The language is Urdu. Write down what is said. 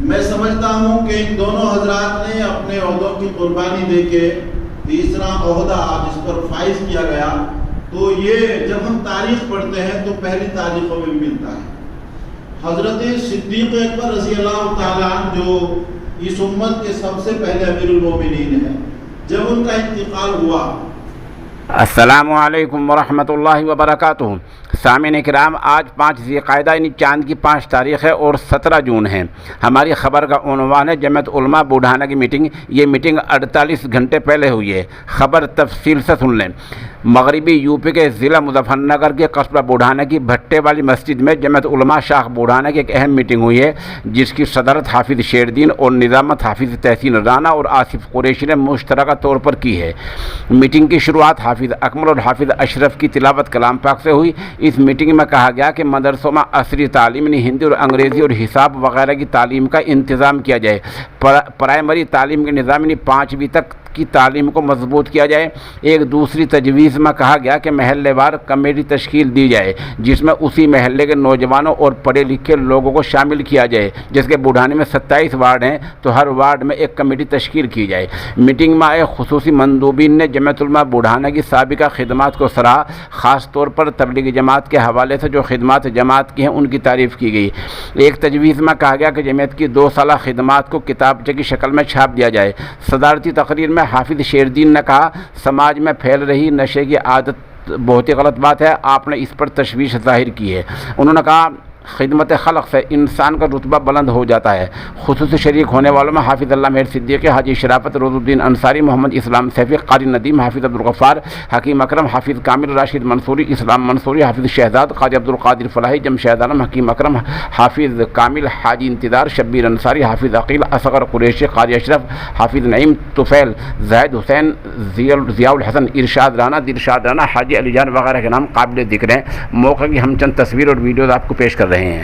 میں سمجھتا ہوں کہ ان دونوں حضرات نے اپنے عہدوں کی قربانی دے کے تیسرا عہدہ آج اس پر فائز کیا گیا، تو یہ جب ہم تاریخ پڑھتے ہیں تو پہلی تاریخوں میں ملتا ہے۔ حضرت صدیق اکبر رضی اللہ تعالیٰ عنہ جو اس امت کے سب سے پہلے امیر المومنین ہیں، جب ان کا انتقال ہوا۔ السلام علیکم ورحمۃ اللہ وبرکاتہ۔ سامعین کرام، آج 5 ذی القعدہ یعنی چاند کی 5 تاریخ ہے اور 17 جون ہے۔ ہماری خبر کا عنوان ہے جمعیت علماء بوڑھانہ کی میٹنگ۔ یہ میٹنگ 48 گھنٹے پہلے ہوئی ہے۔ خبر تفصیل سے سن لیں۔ مغربی یوپی کے ضلع مظفر نگر کے قصبہ بوڑھانہ کی بھٹے والی مسجد میں جمعیت علماء شاخ بوڑھانہ کی ایک اہم میٹنگ ہوئی ہے، جس کی صدارت حافظ شیردین اور نظامت حافظ تحسین رانا اور آصف قریشی نے مشترکہ طور پر کی ہے۔ میٹنگ کی شروعات حافظ اکمل اور حافظ اشرف کی تلاوت کلام پاک سے ہوئی۔ اس میٹنگ میں کہا گیا کہ مدرسوں میں عصری تعلیم یعنی ہندی اور انگریزی اور حساب وغیرہ کی تعلیم کا انتظام کیا جائے۔ پرائمری تعلیم کے نظام یعنی 5ویں تک کی تعلیم کو مضبوط کیا جائے۔ ایک دوسری تجویز میں کہا گیا کہ محلے وار کمیٹی تشکیل دی جائے، جس میں اسی محلے کے نوجوانوں اور پڑھے لکھے لوگوں کو شامل کیا جائے۔ جس کے بوڑھانے میں 27 وارڈ ہیں تو ہر وارڈ میں ایک کمیٹی تشکیل کی جائے۔ میٹنگ میں آئے خصوصی مندوبین نے جمعیت علماء بوڑھانہ کی سابقہ خدمات کو سراہا۔ خاص طور پر تبلیغی جماعت کے حوالے سے جو خدمات جماعت کی ہیں ان کی تعریف کی گئی۔ ایک تجویز میں کہا گیا کہ جمعیت کی 2 سالہ خدمات کو کتابچے کی شکل میں چھاپ دیا جائے۔ صدارتی تقریر میں حافظ شیردین نے کہا، سماج میں پھیل رہی نشے کی عادت بہت ہی غلط بات ہے، آپ نے اس پر تشویش ظاہر کی ہے۔ انہوں نے کہا، خدمت خلق سے انسان کا رتبہ بلند ہو جاتا ہے۔ خصوصی شریک ہونے والوں میں حافظ اللہ مہر صدیقی، حاجی شرافت روز الدین انصاری، محمد اسلام سیفی، قاری ندیم، حافظ عبدالغفار، حکیم اکرم، حافظ کامل، راشد منصوری، اسلام منصوری، حافظ شہزاد، قاضی عبدالقادر فلاحی، جمشید عالم، حکیم اکرم، حافظ کامل، حاجی انتظار، شبیر انصاری، حافظ عقیل، اصغر قریشی، قاری اشرف، حافظ نعیم، طفیل، زاہد حسین، ضیاء الحسن، ارشاد رانا، حاجی علی جان وغیرہ کے نام قابل ذکر ہیں۔ موقع کی ہم چند تصویر اور ویڈیوز آپ کو پیش کر رہے ہیں۔